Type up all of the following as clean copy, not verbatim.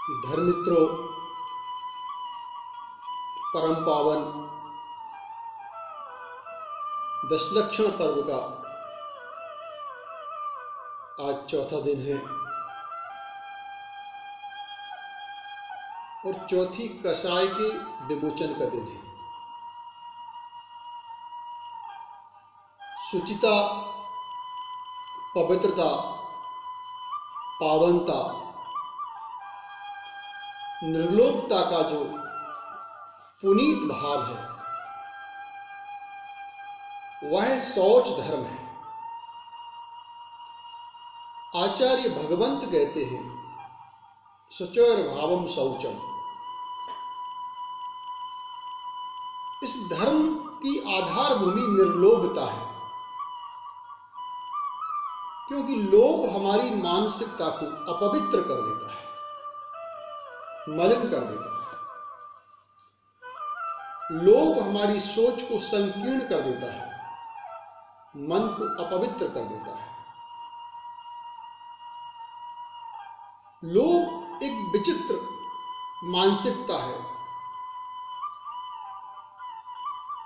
धर्मित्रों, परम पावन दशलक्षण पर्व का आज चौथा दिन है और चौथी कसाय के विमोचन का दिन है। शुचिता, पवित्रता, पावनता, निर्लोभता का जो पुनीत भाव है वह शौच धर्म है। आचार्य भगवंत कहते हैं शुचोर भावम शौचम। इस धर्म की आधार भूमि निर्लोभता है, क्योंकि लोभ हमारी मानसिकता को अपवित्र कर देता है, मलिन कर देता है। लोभ हमारी सोच को संकीर्ण कर देता है, मन को अपवित्र कर देता है। लोभ एक विचित्र मानसिकता है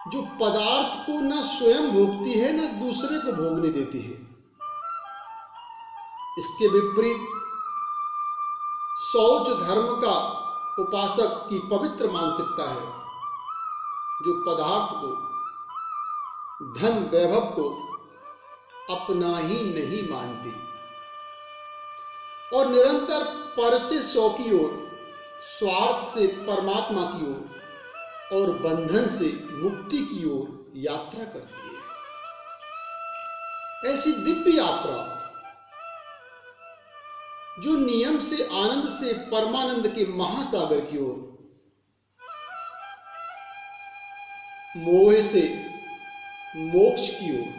जो पदार्थ को न स्वयं भोगती है न दूसरे को भोगने देती है। इसके विपरीत शौच धर्म का उपासक की पवित्र मानसिकता है जो पदार्थ को, धन वैभव को अपना ही नहीं मानती और निरंतर पर से सौ की ओर, स्वार्थ से परमात्मा की ओर और बंधन से मुक्ति की ओर यात्रा करती है। ऐसी दिव्य यात्रा जो नियम से आनंद से परमानंद के महासागर की ओर, मोह से मोक्ष की ओर,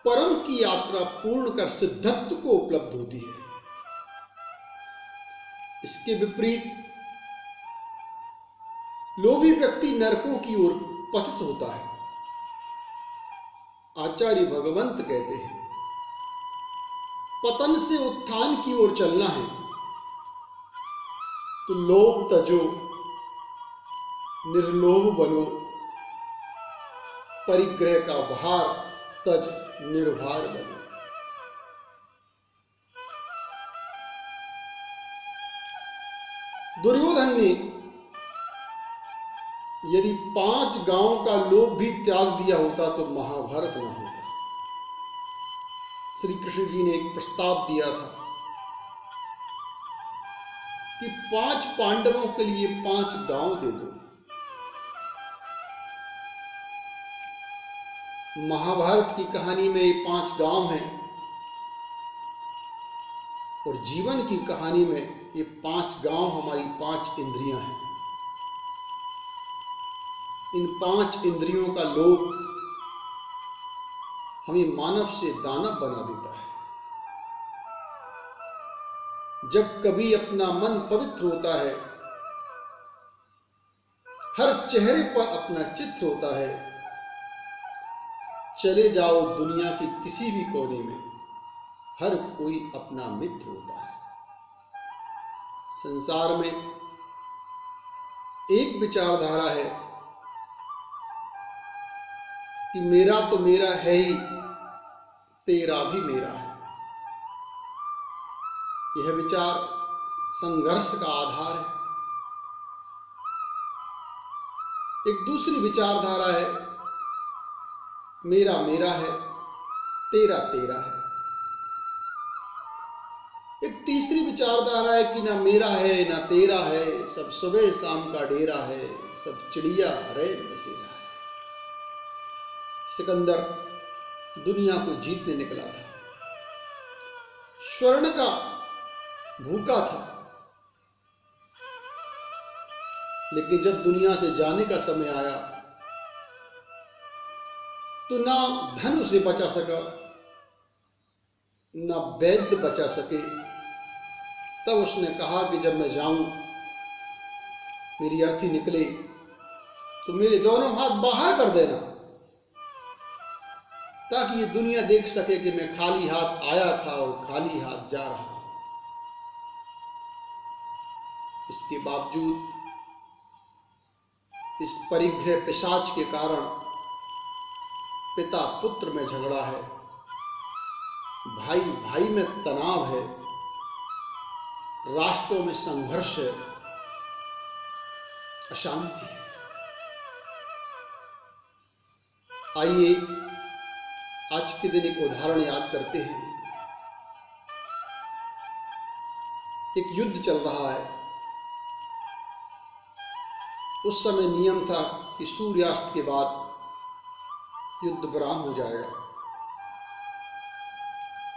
परम की यात्रा पूर्ण कर सिद्धत्व को उपलब्ध होती है। इसके विपरीत लोभी व्यक्ति नरकों की ओर पतित होता है। आचार्य भगवंत कहते हैं पतन से उत्थान की ओर चलना है तो लोभ तजो, निर्लोभ बनो, परिग्रह का भार तज निर्भार बनो। दुर्योधन ने यदि 5 गांव का लोभ भी त्याग दिया होता तो महाभारत न होता। श्री कृष्ण जी ने एक प्रस्ताव दिया था कि 5 पांडवों के लिए 5 गांव दे दो। महाभारत की कहानी में ये 5 गांव हैं और जीवन की कहानी में ये 5 गांव हमारी 5 इंद्रियां हैं। इन 5 इंद्रियों का लोभ हमें मानव से दानव बना देता है। जब कभी अपना मन पवित्र होता है, हर चेहरे पर अपना चित्र होता है, चले जाओ दुनिया के किसी भी कोने में, हर कोई अपना मित्र होता है। संसार में एक विचारधारा है कि मेरा तो मेरा है ही, तेरा भी मेरा है। यह विचार संघर्ष का आधार है। एक दूसरी विचारधारा है मेरा मेरा है, तेरा तेरा है। एक तीसरी विचारधारा है कि ना मेरा है ना तेरा है, सब सुबह शाम का डेरा है, सब चिड़िया रैन बसेरा है। सिकंदर दुनिया को जीतने निकला था, स्वर्ण का भूखा था, लेकिन जब दुनिया से जाने का समय आया तो ना धन उसे बचा सका, ना वैद्य बचा सके। तब उसने कहा कि जब मैं जाऊं, मेरी अर्थी निकले तो मेरे दोनों हाथ बाहर कर देना, ताकि ये दुनिया देख सके कि मैं खाली हाथ आया था और खाली हाथ जा रहा हूं। इसके बावजूद इस परिग्रह पिशाच के कारण पिता पुत्र में झगड़ा है, भाई भाई में तनाव है, राष्ट्रों में संघर्ष है, अशांति है। आइए आज के दिन एक उदाहरण याद करते हैं। एक युद्ध चल रहा है। उस समय नियम था कि सूर्यास्त के बाद युद्ध विराम हो जाएगा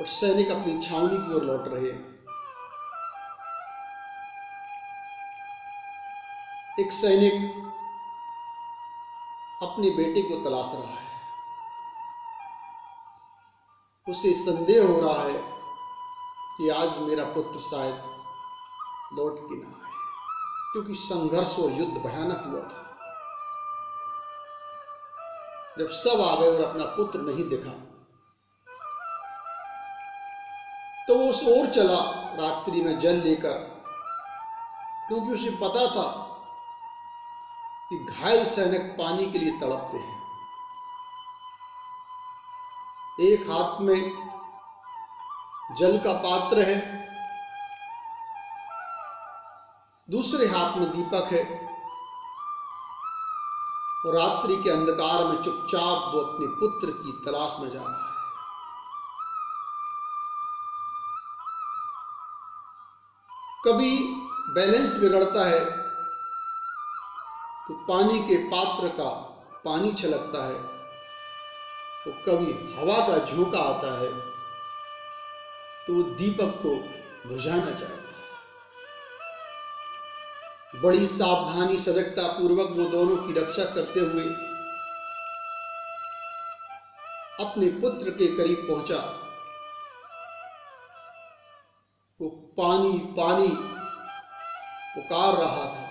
और सैनिक अपनी छावनी की ओर लौट रहे हैं। एक सैनिक अपने बेटे को तलाश रहा है। उसे संदेह हो रहा है कि आज मेरा पुत्र शायद लौट के ना आए, क्योंकि संघर्ष और युद्ध भयानक हुआ था। जब सब आ गए और अपना पुत्र नहीं देखा तो वो उस ओर चला रात्रि में जल लेकर, क्योंकि उसे पता था कि घायल सैनिक पानी के लिए तड़पते हैं। एक हाथ में जल का पात्र है, दूसरे हाथ में दीपक है और रात्रि के अंधकार में चुपचाप वो अपने पुत्र की तलाश में जा रहा है। कभी बैलेंस बिगड़ता है तो पानी के पात्र का पानी छलकता है, तो कभी हवा का झोंका आता है तो वो दीपक को बुझाना चाहता है। बड़ी सावधानी सजगता पूर्वक वो दोनों की रक्षा करते हुए अपने पुत्र के करीब पहुंचा। वो पानी पानी पुकार रहा था,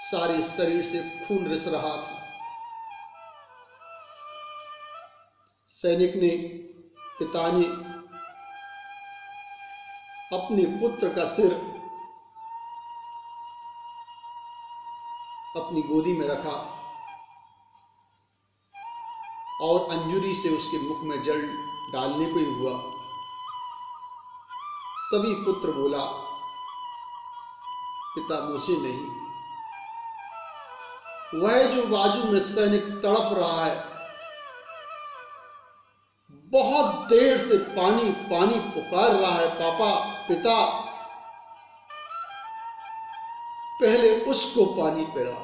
सारे शरीर से खून रिस रहा था। सैनिक ने, पिता ने अपने पुत्र का सिर अपनी गोदी में रखा और अंजुरी से उसके मुख में जल डालने को ही हुआ। तभी पुत्र बोला, पिता मुझे नहीं। वह जो बाजू में सैनिक तड़प रहा है, बहुत देर से पानी पानी पुकार रहा है, पापा पिता पहले उसको पानी पिला।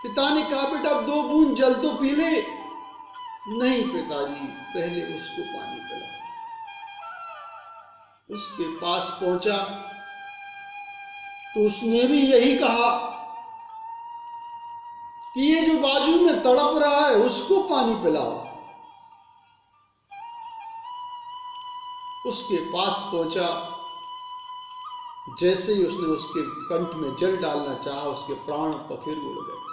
पिता ने कहा, बेटा 2 बूंद जल तो पी ले। नहीं पिताजी, पहले उसको पानी पिला। उसके पास पहुंचा तो उसने भी यही कहा कि ये जो बाजू में तड़प रहा है उसको पानी पिलाओ। उसके पास पहुंचा, जैसे ही उसने उसके कंठ में जल डालना चाहा, उसके प्राण पखेरु उड़ गए।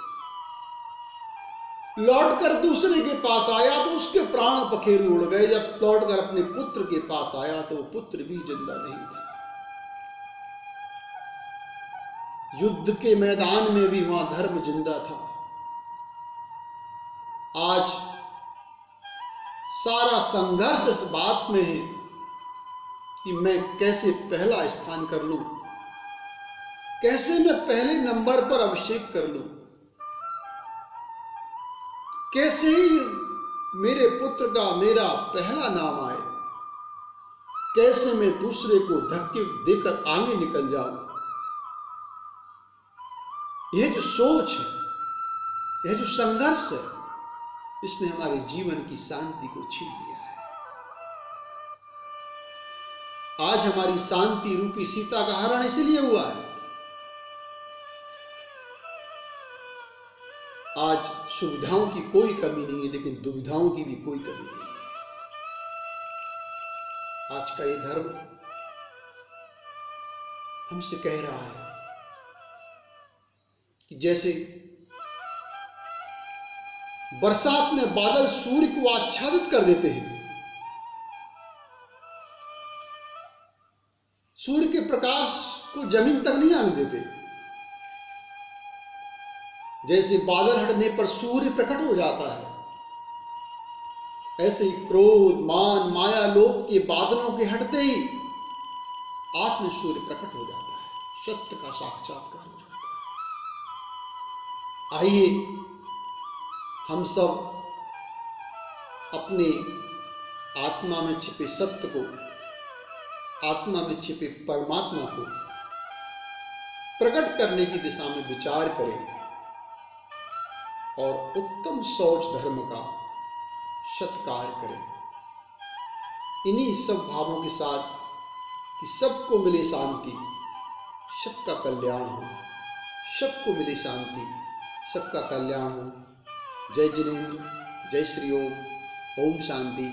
लौटकर दूसरे के पास आया तो उसके प्राण पखेरु उड़ गए। जब लौटकर अपने पुत्र के पास आया तो वो पुत्र भी जिंदा नहीं था। युद्ध के मैदान में भी वहां धर्म जिंदा था। आज सारा संघर्ष इस बात में है कि मैं कैसे पहला स्थान कर लूं, कैसे मैं पहले नंबर पर अभिषेक कर लूं, कैसे ही मेरे पुत्र का मेरा पहला नाम आए, कैसे मैं दूसरे को धक्के देकर आगे निकल जाऊं। यह जो सोच है, यह जो संघर्ष है, इसने हमारे जीवन की शांति को छीन लिया है। आज हमारी शांति रूपी सीता का हरण इसलिए हुआ है। आज सुविधाओं की कोई कमी नहीं है, लेकिन दुविधाओं की भी कोई कमी नहीं है। आज का ये धर्म हमसे कह रहा है कि जैसे बरसात में बादल सूर्य को आच्छादित कर देते हैं, सूर्य के प्रकाश को जमीन तक नहीं आने देते। जैसे बादल हटने पर सूर्य प्रकट हो जाता है, ऐसे ही क्रोध, मान, माया, लोभ के बादलों के हटते ही आत्म सूर्य प्रकट हो जाता है, सत्य का साक्षात्कार हो जाता है। आइए हम सब अपने आत्मा में छिपे सत्य को, आत्मा में छिपे परमात्मा को प्रकट करने की दिशा में विचार करें और उत्तम शौच धर्म का सत्कार करें। इन्हीं सब भावों के साथ कि सबको मिले शांति, सबका कल्याण हो, सबको मिले शांति, सबका कल्याण हो। जय जिनेंद्र, जय श्री ओम, ओम शांति।